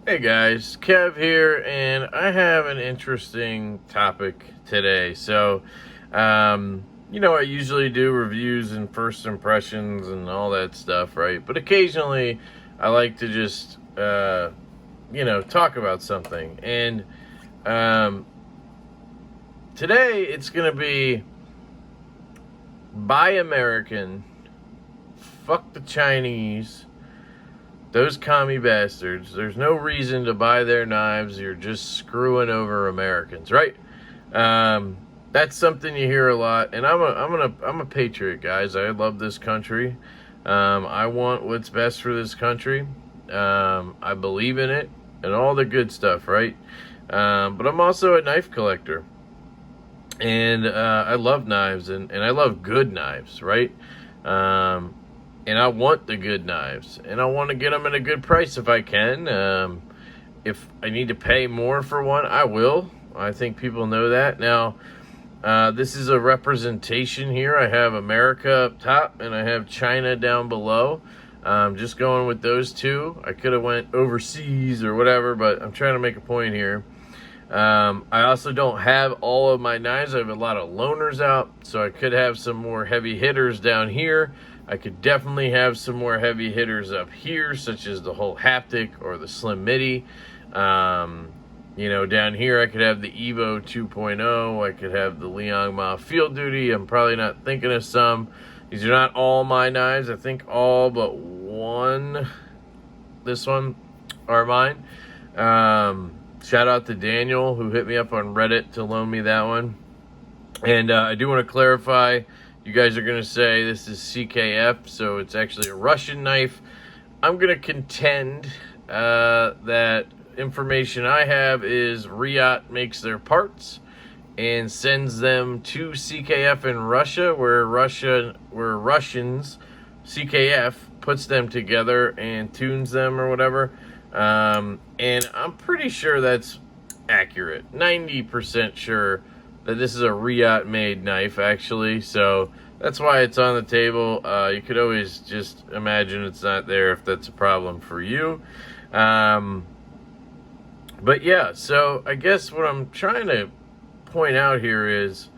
Hey guys, Kev here, and I have an interesting topic today. I usually do reviews and first impressions and all that stuff, right? But occasionally I like to just, talk about something. And um, today it's going to be buy American, fuck the Chinese. Those commie bastards, there's no reason to buy their knives. You're just screwing over Americans, right? That's something you hear a lot, and I'm a patriot, guys. I love this country. I want what's best for this country. I believe in it and all the good stuff, right? But I'm also a knife collector, and I love knives, and I love good knives, right? And I want the good knives, and I want to get them at a good price if I can. If I need to pay more for one, I will. I think people know that. Now, this is a representation here. I have America up top, and I have China down below. Just going with those two. I could have went overseas or whatever, but I'm trying to make a point here. I also don't have all of my knives. I have a lot of loaners out, so I could have some more heavy hitters down here. I could definitely have some more heavy hitters up here, such as the whole haptic or the slim midi. Down here I could have the Evo 2.0. I could have the Liang Ma Field Duty. I'm probably not thinking of some. These are not all my knives. I think all but one, this one, are mine. Shout out to Daniel, who hit me up on Reddit to loan me that one. And I do want to clarify, you guys are going to say this is CKF, so it's actually a Russian knife. I'm going to contend that information I have is Riyat makes their parts and sends them to CKF in Russia, where Russians, CKF, puts them together and tunes them or whatever. And I'm pretty sure that's accurate. 90% sure that this is a Riyat-made knife, actually. So that's why it's on the table. You could always just imagine it's not there if that's a problem for you. But yeah, so I guess what I'm trying to point out here is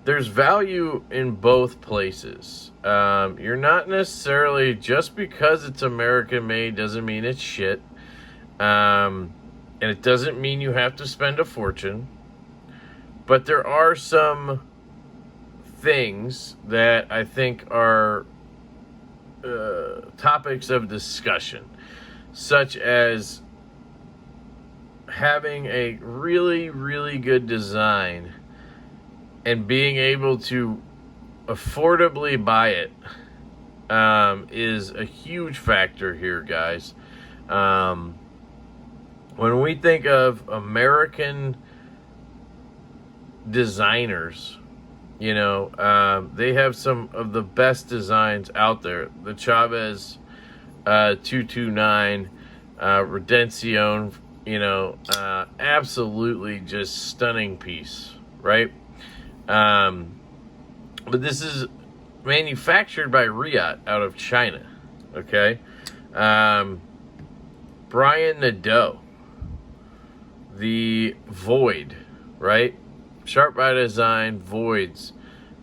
there's value in both places. You're not necessarily, just because it's American made doesn't mean it's shit. And it doesn't mean you have to spend a fortune. But there are some things that I think are topics of discussion, such as having a really, really good design and being able to affordably buy it is a huge factor here, guys. When we think of American designers, they have some of the best designs out there. The Chavez 229 Redención, absolutely just stunning piece, right? But this is manufactured by Riyat out of China, okay? Brian Nadeau, the Void, right? Sharp by Design, Voids.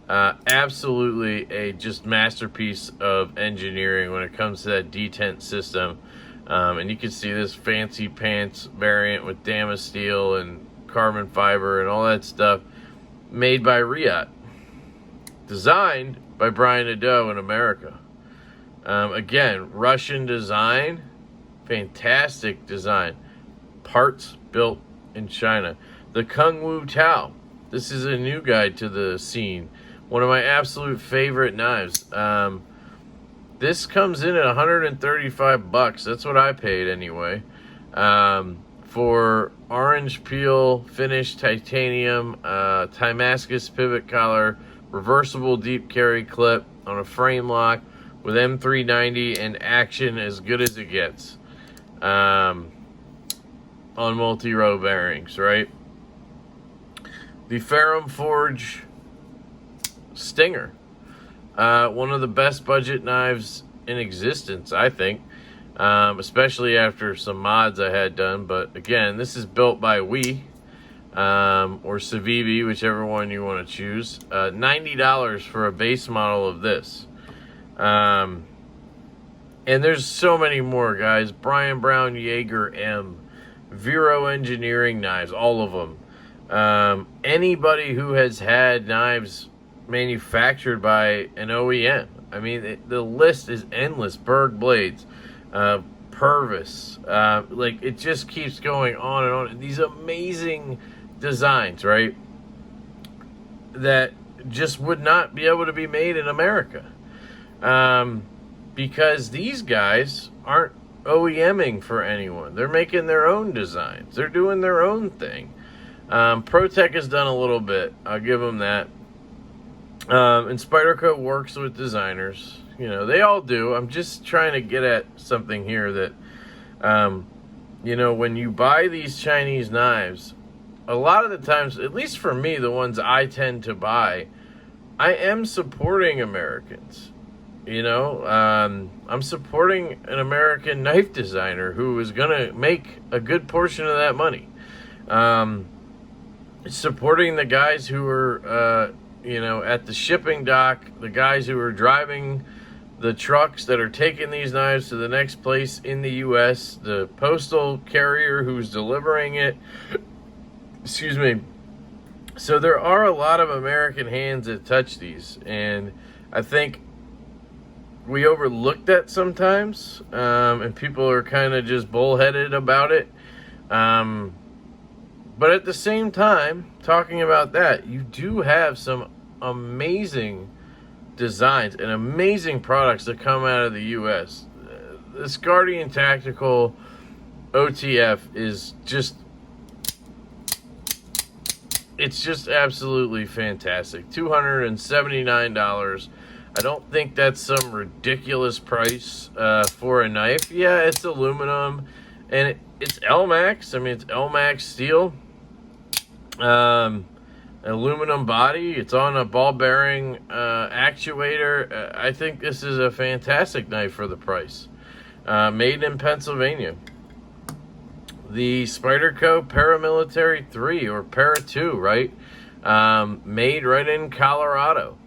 Absolutely a just masterpiece of engineering when it comes to that detent system. And you can see this fancy pants variant with Damasteel and carbon fiber and all that stuff made by Riyat. Designed by Brian Nadeau in America. Again, Russian design, fantastic design. Parts built in China. The Kung Wu Tao. This is a new guy to the scene. One of my absolute favorite knives. This comes in at $135. That's what I paid anyway. For orange peel, finished titanium, Damascus pivot collar, reversible deep carry clip on a frame lock with M390 and action as good as it gets. On multi-row bearings, right? The Ferrum Forge Stinger. One of the best budget knives in existence, I think. especially after some mods I had done. But again, this is built by We, or Civivi, whichever one you want to choose. $90 for a base model of this. And there's so many more, guys. Brian Brown Jaeger M, Vero Engineering knives, all of them. Anybody who has had knives manufactured by an OEM. I mean, the list is endless. Berg Blades, Purvis, like it just keeps going on and on. These amazing designs, right? That just would not be able to be made in America. Because these guys aren't OEMing for anyone. They're making their own designs. They're doing their own thing. ProTech has done a little bit. I'll give them that. And Spyderco works with designers. You know, they all do. I'm just trying to get at something here that, you know, when you buy these Chinese knives, a lot of the times, at least for me, the ones I tend to buy, I am supporting Americans. You know, I'm supporting an American knife designer who is going to make a good portion of that money. Supporting the guys who are, you know, at the shipping dock, the guys who are driving the trucks that are taking these knives to the next place in the U.S., the postal carrier who's delivering it. Excuse me. So there are a lot of American hands that touch these, and I think we overlook that sometimes, and people are kind of just bullheaded about it. But at the same time, talking about that, you do have some amazing designs and amazing products that come out of the U.S. This Guardian Tactical OTF is just, it's just absolutely fantastic. $279. I don't think that's some ridiculous price for a knife. Yeah, it's aluminum, and it's Elmax. I mean, it's Elmax steel. Aluminum body. It's on a ball bearing actuator. I think this is a fantastic knife for the price. Made in Pennsylvania. The Spyderco Paramilitary 3 or Para 2, right? Made right in Colorado.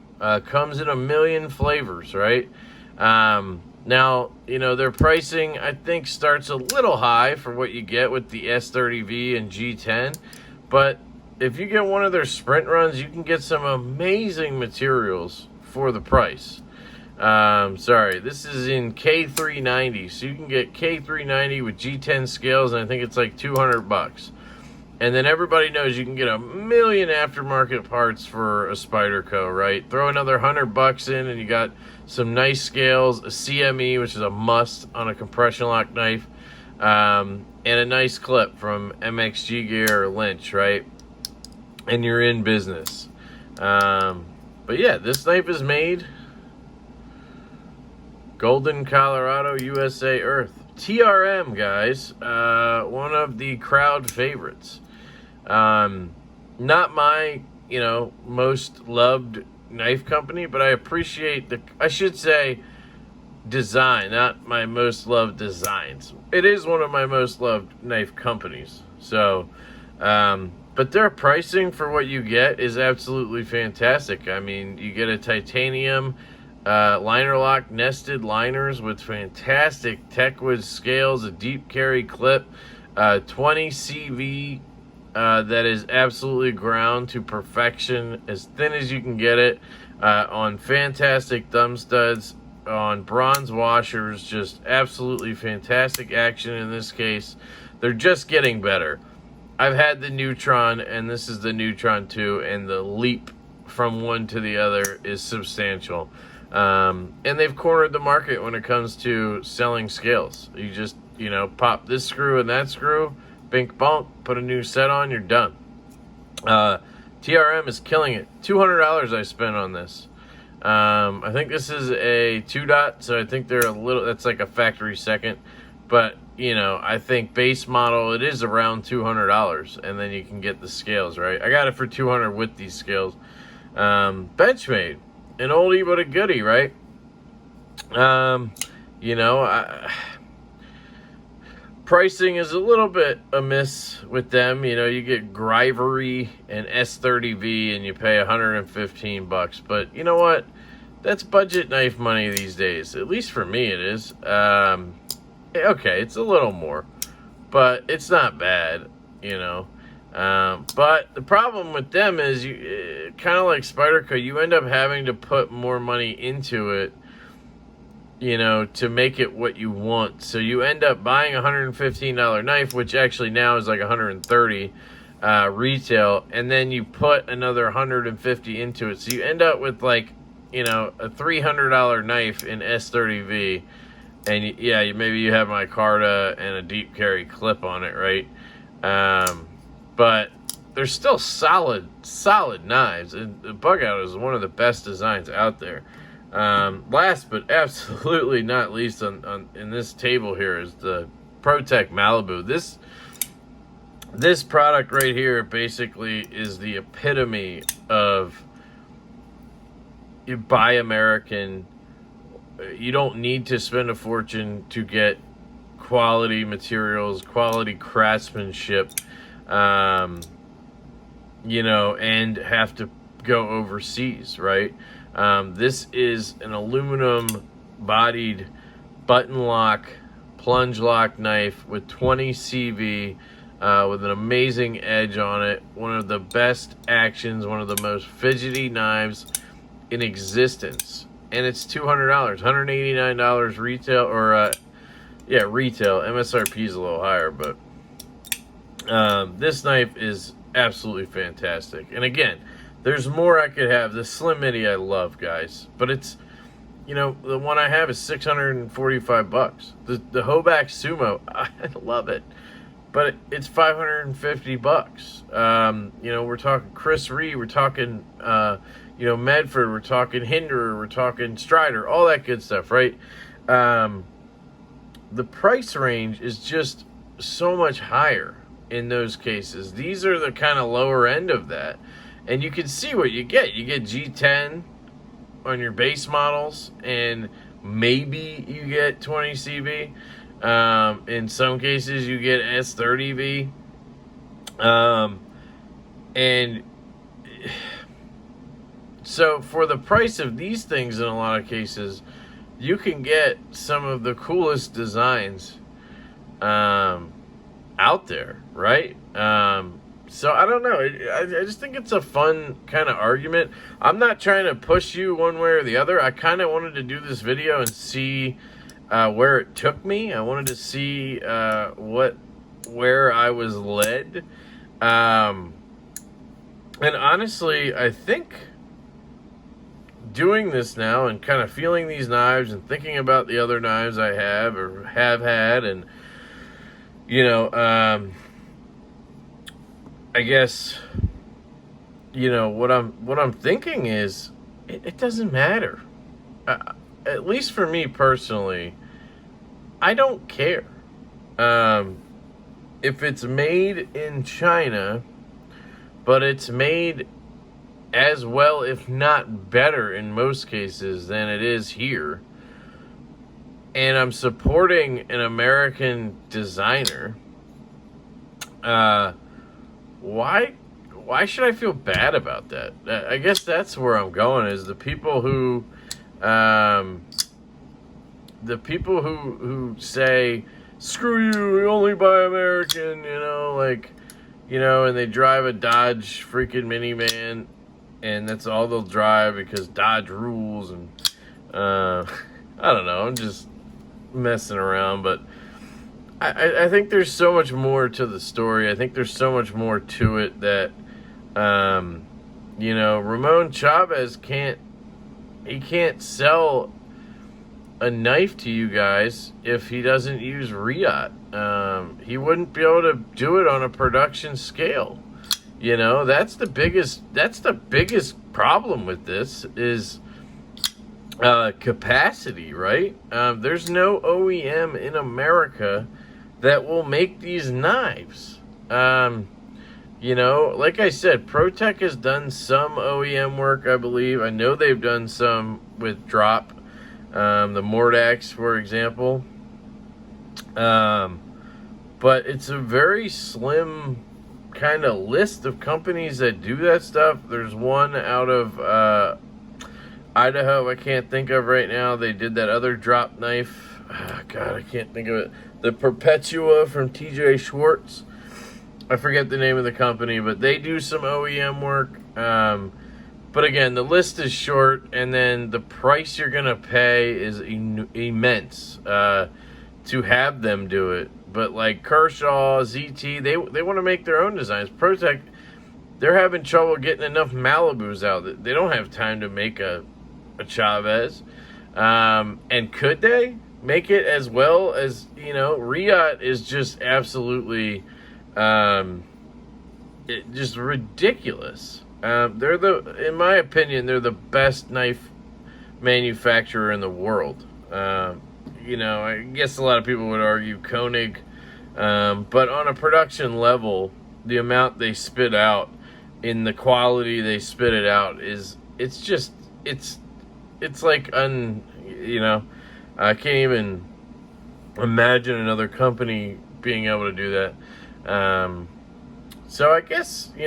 Comes in a million flavors, right? Now, you know, their pricing, I think, starts a little high for what you get with the S30V and G10. But if you get one of their sprint runs, you can get some amazing materials for the price. Sorry, this is in K390. So you can get K390 with G10 scales, and I think it's like $200. And then everybody knows you can get a million aftermarket parts for a Spyderco, right? Throw another $100 in, and you got some nice scales, a CME, which is a must on a compression lock knife, and a nice clip from MXG Gear or Lynch, right? And you're in business. But yeah, this knife is made Golden, Colorado, USA, Earth. TRM, guys, one of the crowd favorites. Not my, you know, most loved knife company, but I appreciate I should say design, not my most loved designs. It is one of my most loved knife companies. So, but their pricing for what you get is absolutely fantastic. I mean, you get a titanium liner lock nested liners with fantastic Techwood scales, a deep carry clip, 20 CV that is absolutely ground to perfection, as thin as you can get it, on fantastic thumb studs, on bronze washers, just absolutely fantastic action in this case. They're just getting better. I've had the Neutron, and this is the Neutron 2, and the leap from one to the other is substantial. And they've cornered the market when it comes to selling scales. You just, you know, pop this screw and that screw, bink bonk, put a new set on, you're done. TRM is killing it. $200 I spent on this. I think this is a 2-dot, so I think they're a little, that's like a factory second. But, you know, I think base model, it is around $200, and then you can get the scales, right? I got it for $200 with these scales. Benchmade, an oldie but a goodie, right? You know, pricing is a little bit amiss with them. You know, you get Grivery and S30V and you pay $115. But you know what? That's budget knife money these days. At least for me it is. Okay, it's a little more, but it's not bad, you know. But the problem with them is, you kind of like Spyderco, you end up having to put more money into it, you know, to make it what you want. So you end up buying a $115 knife, which actually now is like $130 retail, and then you put another $150 into it. So you end up with, like, you know, a $300 knife in S30V. And yeah, maybe you have micarta and a deep carry clip on it, right? But they're still solid knives. And the Bug Out is one of the best designs out there. Last but absolutely not least in this table here is the ProTech Malibu. This product right here basically is the epitome of you buy American. You don't need to spend a fortune to get quality materials, quality craftsmanship, you know, and have to go overseas, right? This is an aluminum bodied button lock, plunge lock knife with 20 CV, with an amazing edge on it. One of the best actions, one of the most fidgety knives in existence. And it's $200, $189 retail, or yeah, retail. MSRP is a little higher, but this knife is absolutely fantastic. And again, there's more I could have. The Slim Midi I love, guys, but it's, you know, the one I have is $645. The Hoback Sumo, I love it, but it's $550. You know, we're talking Chris Ree, we're talking you know, Medford, we're talking Hinderer, we're talking Strider, all that good stuff, right? The price range is just so much higher in those cases. These are the kind of lower end of that. And you can see what you get. You get G10 on your base models, and maybe you get 20 CV. In some cases, you get S30V. And so for the price of these things, in a lot of cases, you can get some of the coolest designs out there, right? So I don't know. I just think it's a fun kind of argument. I'm not trying to push you one way or the other. I kind of wanted to do this video and see where it took me. I wanted to see where I was led. And honestly, I think doing this now and kind of feeling these knives and thinking about the other knives I have or have had, and you know, I guess, you know, what I'm thinking is it doesn't matter. At least for me personally, I don't care. If it's made in China, but it's made as well, if not better in most cases, than it is here, and I'm supporting an American designer, why should I feel bad about that? I guess that's where I'm going, is the people who say, screw you, we only buy American, you know, like, you know, and they drive a Dodge freaking minivan, and that's all they'll drive because Dodge rules, and I don't know, I'm just messing around, but I think there's so much more to the story. I think there's so much more to it that, you know, Ramon Chavez can't sell a knife to you guys if he doesn't use Riot. He wouldn't be able to do it on a production scale. You know, that's the biggest problem with this is capacity, right? There's no OEM in America that will make these knives. You know, like I said, ProTech has done some OEM work, I believe. I know they've done some with Drop, the Mordax, for example. but it's a very slim kind of list of companies that do that stuff. There's one out of Idaho I can't think of right now. They did that other drop knife. God, I can't think of it. The Perpetua from TJ Schwartz. I forget the name of the company, but they do some OEM work. But again, the list is short, and then the price you're going to pay is immense to have them do it. But like Kershaw, ZT, they want to make their own designs. ProTech, they're having trouble getting enough Malibus out. They don't have time to make a Chavez. And could they make it as well as, Riot is just absolutely just ridiculous. In my opinion, they're the best knife manufacturer in the world. I guess a lot of people would argue Koenig, but on a production level, the amount they spit out in the quality they spit it out it's like I can't even imagine another company being able to do that. So I guess, I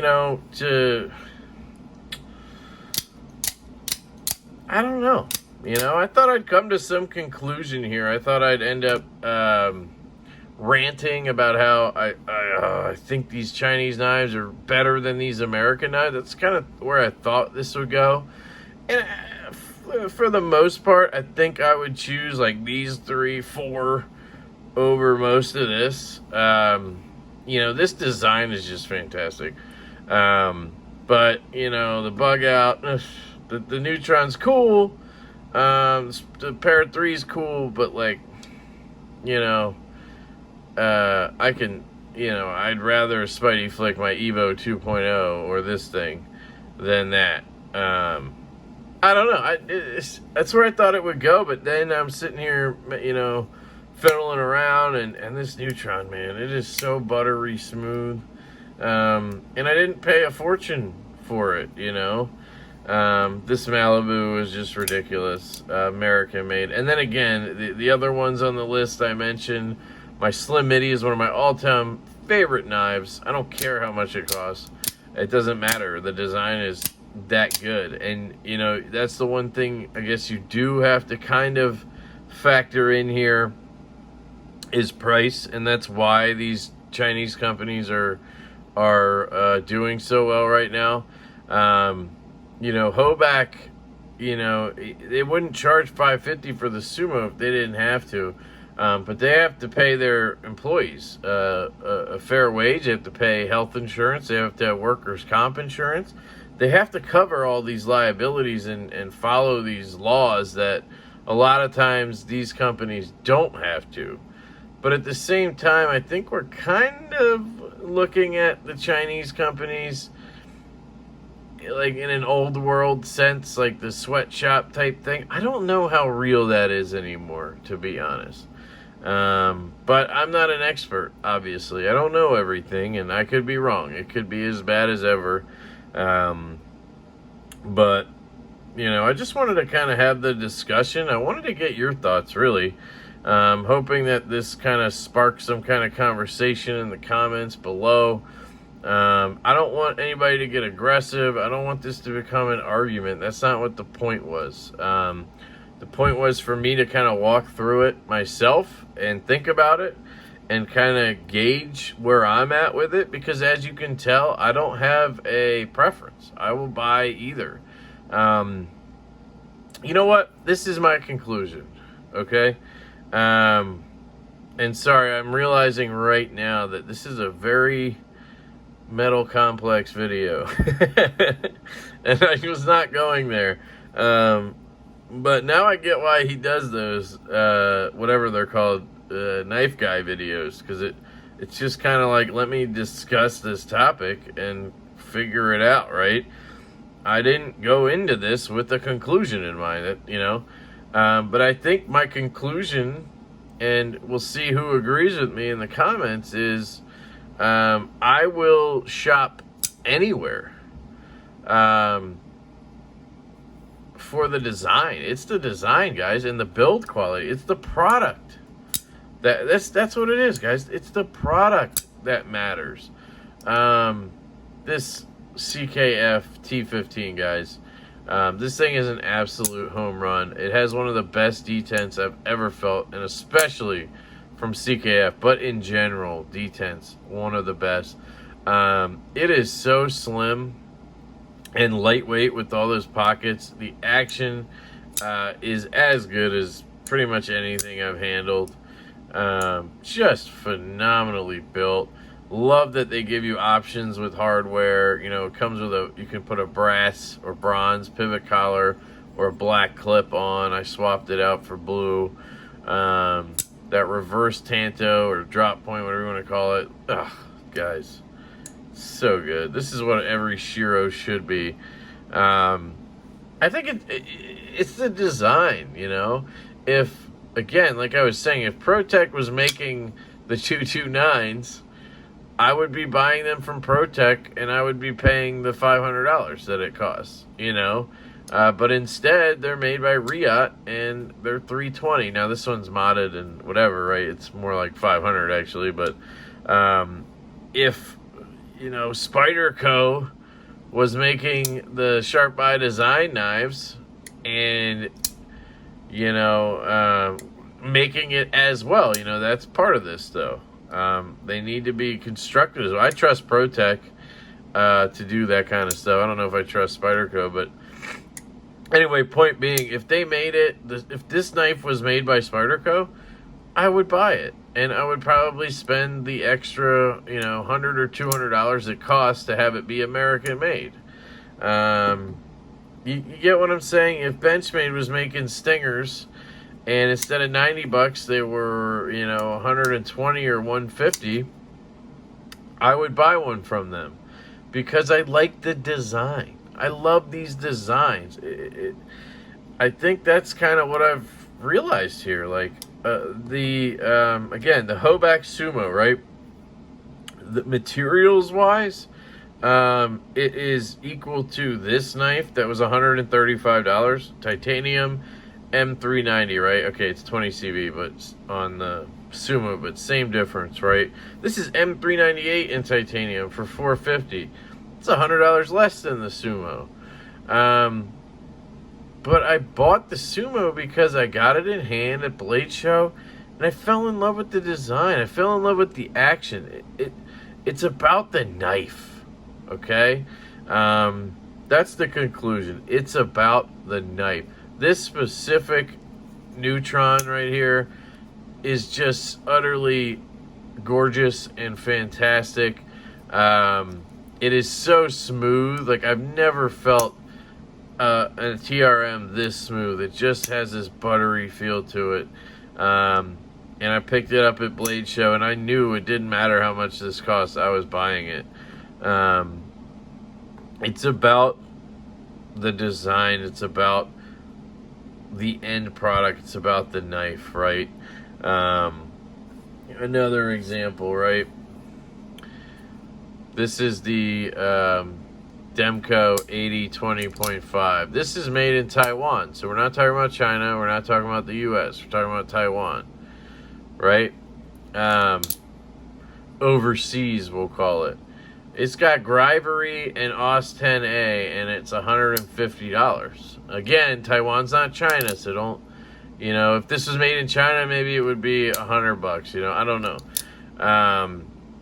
don't know. I thought I'd come to some conclusion here. I thought I'd end up ranting about how I think these Chinese knives are better than these American knives. That's kind of where I thought this would go. And for the most part, I think I would choose like these 3, 4 over most of this. This design is just fantastic. But, the bug out, the Neutron's cool. The Para 3 is cool, but like, I can, I'd rather Spidey flick my Evo 2.0 or this thing than that. I don't know. That's where I thought it would go, but then I'm sitting here, fiddling around, and this Neutron, man, it is so buttery smooth. And I didn't pay a fortune for it, This Malibu is just ridiculous. American made. And then again, the other ones on the list I mentioned, my Slim Midi is one of my all-time favorite knives. I don't care how much it costs. It doesn't matter. The design is that good. And, that's the one thing I guess you do have to kind of factor in here is price. And that's why these Chinese companies are doing so well right now. Hoback, they wouldn't charge $550 for the Sumo if they didn't have to. But they have to pay their employees a fair wage. They have to pay health insurance. They have to have workers' comp insurance. They have to cover all these liabilities and follow these laws that a lot of times these companies don't have to. But at the same time, I think we're kind of looking at the Chinese companies like in an old world sense, like the sweatshop type thing. I don't know how real that is anymore, to be honest. But I'm not an expert, obviously. I don't know everything, and I could be wrong. It could be as bad as ever. But, I just wanted to kind of have the discussion. I wanted to get your thoughts, really. Hoping that this kind of sparks some kind of conversation in the comments below. I don't want anybody to get aggressive. I don't want this to become an argument. That's not what the point was. The point was for me to kind of walk through it myself and think about it and kind of gauge where I'm at with it, because as you can tell, I don't have a preference. I will buy either. You know what? This is my conclusion, okay? And sorry, I'm realizing right now that this is a very metal complex video. And I was not going there. But now I get why he does those, whatever they're called, knife guy videos, because it's just kind of like, let me discuss this topic and figure it out, right? I didn't go into this with a conclusion in mind, but I think my conclusion, and we'll see who agrees with me in the comments, is I will shop anywhere for the design. It's the design, guys, and the build quality. It's the product. That's what it is, guys. It's the product that matters. This CKF T15, guys. This thing is an absolute home run. It has one of the best detents I've ever felt, and especially from CKF, but in general, detents, one of the best. It is so slim and lightweight with all those pockets. The action is as good as pretty much anything I've handled. Just phenomenally built. Love that they give you options with hardware. You know, it comes with you can put a brass or bronze pivot collar or a black clip on. I swapped it out for blue. That reverse tanto or drop point, whatever you want to call it. Ugh, guys, so good. This is what every Shiro should be. I think it's the design, you know. If, again, like I was saying, if ProTech was making the 229s, I would be buying them from ProTech, and I would be paying the $500 that it costs, you know. But instead, they're made by Riot, and they're $320. Now, this one's modded and whatever, right? It's more like $500 actually. But if, you know, Spyderco was making the Sharp by Design knives, and, you know, making it as well, you know, that's part of this, though. They need to be constructed as well. I trust ProTech to do that kind of stuff. I don't know if I trust Spyderco, but anyway, point being, if they made it, if this knife was made by Spyderco, I would buy it, and I would probably spend the extra, you know, $100 or $200 it costs to have it be American made. You get what I'm saying? If Benchmade was making Stingers, and instead of $90 they were, you know, 120 or 150, I would buy one from them because I like the design. I love these designs. I think that's kind of what I've realized here. Like again, the Hoback Sumo, right? The materials wise, it is equal to this knife that was $135, titanium M390, right? Okay, it's 20 CV, but it's on the Sumo, but same difference, right? This is M398 in titanium for $450. It's $100 less than the Sumo. But I bought the Sumo because I got it in hand at Blade Show, and I fell in love with the design. I fell in love with the action. It's about the knife, okay? That's the conclusion. It's about the knife. This specific Neutron right here is just utterly gorgeous and fantastic. It is so smooth. Like, I've never felt a TRM this smooth. It just has this buttery feel to it. And I picked it up at Blade Show, and I knew it didn't matter how much this cost. I was buying it. It's about the design. It's about the end product. It's about the knife, right? Another example, right? This is the Demko 8020.5. This is made in Taiwan, so we're not talking about China. We're not talking about the U.S. We're talking about Taiwan, right? Overseas, we'll call it. It's got Grivery and AUS 10A, and it's $150. Again, Taiwan's not China, so don't, you know, if this was made in China, maybe it would be $100, you know, I don't know.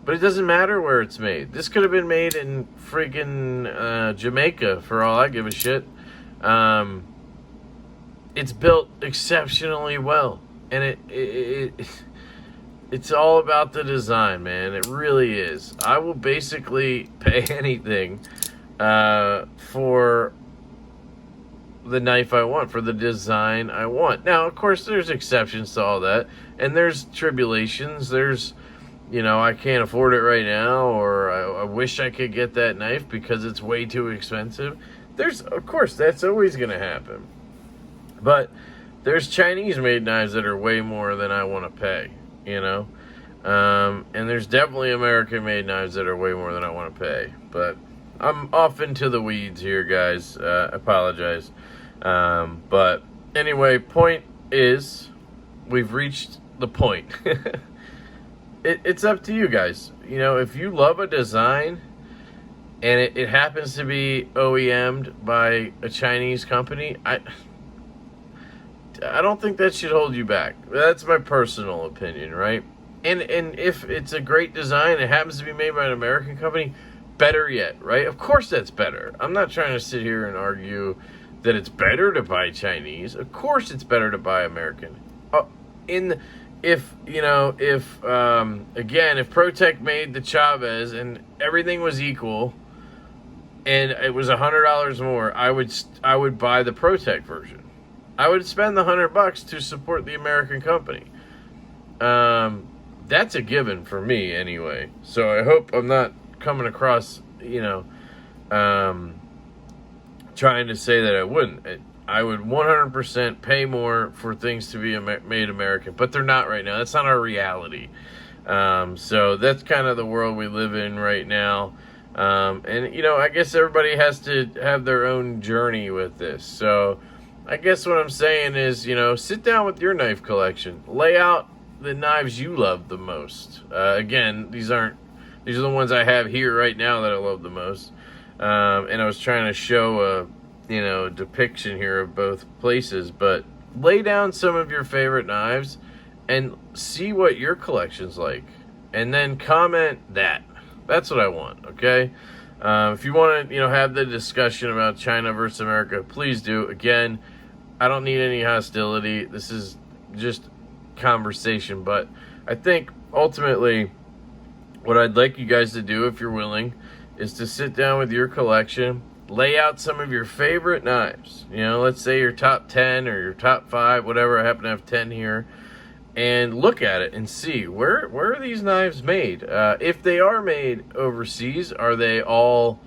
But it doesn't matter where it's made. This could have been made in freaking Jamaica, for all I give a shit. It's built exceptionally well, and it's all about the design, man. It really is. I will basically pay anything for the knife I want, for the design I want. Now, of course, there's exceptions to all that, and there's tribulations. There's, you know, I can't afford it right now, or I wish I could get that knife because it's way too expensive. There's, of course, that's always going to happen. But there's Chinese-made knives that are way more than I want to pay, you know? And there's definitely American-made knives that are way more than I want to pay. But I'm off into the weeds here, guys. I apologize. But anyway, point is, we've reached the point. It's up to you guys. You know, if you love a design and it happens to be OEM'd by a Chinese company, I don't think that should hold you back. That's my personal opinion, right? And if it's a great design, it happens to be made by an American company, better yet, right? Of course that's better. I'm not trying to sit here and argue that it's better to buy Chinese. Of course it's better to buy American. If ProTech made the Chavez and everything was equal and it was $100 more, I would buy the ProTech version. I would spend the $100 to support the American company. That's a given for me anyway. So I hope I'm not coming across, trying to say that I wouldn't. I would 100% pay more for things to be made American, but they're not right now. That's not our reality. So that's kind of the world we live in right now. I guess everybody has to have their own journey with this. So I guess what I'm saying is, sit down with your knife collection. Lay out the knives you love the most. Again, these are the ones I have here right now that I love the most. And I was trying to show a depiction here of both places, but lay down some of your favorite knives and see what your collection's like, and then comment that. That's what I want, okay? If you want to, have the discussion about China versus America, please do. Again, I don't need any hostility. This is just conversation, but I think ultimately what I'd like you guys to do, if you're willing, is to sit down with your collection, lay out some of your favorite knives. Let's say your top 10 or your top 5, whatever. I happen to have 10 here. And look at it and see, where are these knives made? If they are made overseas, are they all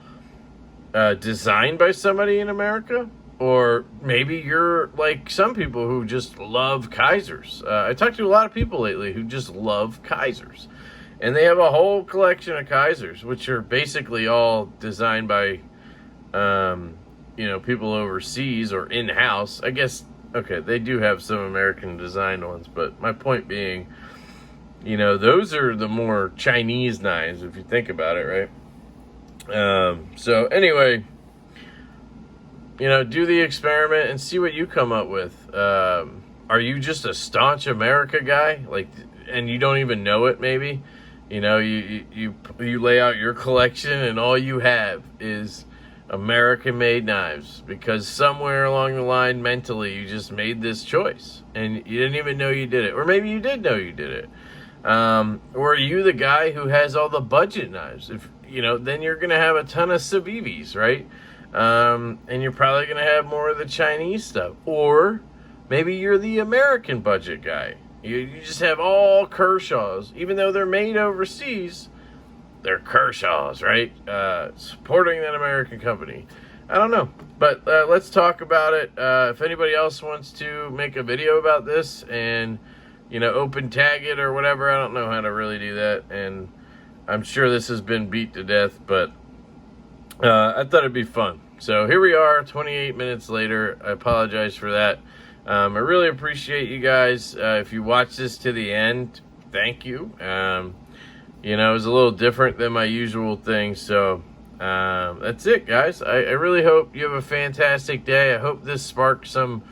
designed by somebody in America? Or maybe you're like some people who just love Kaisers. I talked to a lot of people lately who just love Kaisers. And they have a whole collection of Kaisers, which are basically all designed by people overseas or in-house. I guess, okay, they do have some American designed ones, but my point being, those are the more Chinese knives, if you think about it, right? So anyway, do the experiment and see what you come up with. Are you just a staunch America guy? And you don't even know it, maybe? You lay out your collection and all you have is American-made knives because somewhere along the line mentally you just made this choice and you didn't even know you did it, or maybe you did know you did it. Or are you the guy who has all the budget knives? If then you're gonna have a ton of Civivis, right? And you're probably gonna have more of the Chinese stuff. Or maybe you're the American budget guy. You just have all Kershaws, even though they're made overseas. They're Kershaws, right? Supporting that American company. I don't know. But let's talk about it. If anybody else wants to make a video about this and, open tag it or whatever, I don't know how to really do that. And I'm sure this has been beat to death, but I thought it'd be fun. So here we are, 28 minutes later. I apologize for that. I really appreciate you guys. If you watch this to the end, thank you. It was a little different than my usual thing. So that's it, guys. I really hope you have a fantastic day. I hope this sparked some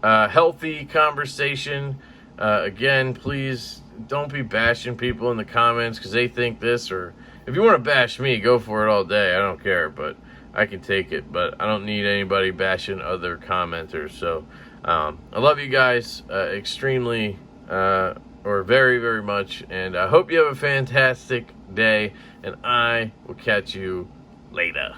healthy conversation. Again, please don't be bashing people in the comments because they think this, or if you want to bash me, go for it all day. I don't care, but I can take it. But I don't need anybody bashing other commenters. So I love you guys extremely, or very, very much. And I hope you have a fantastic day. And I will catch you later.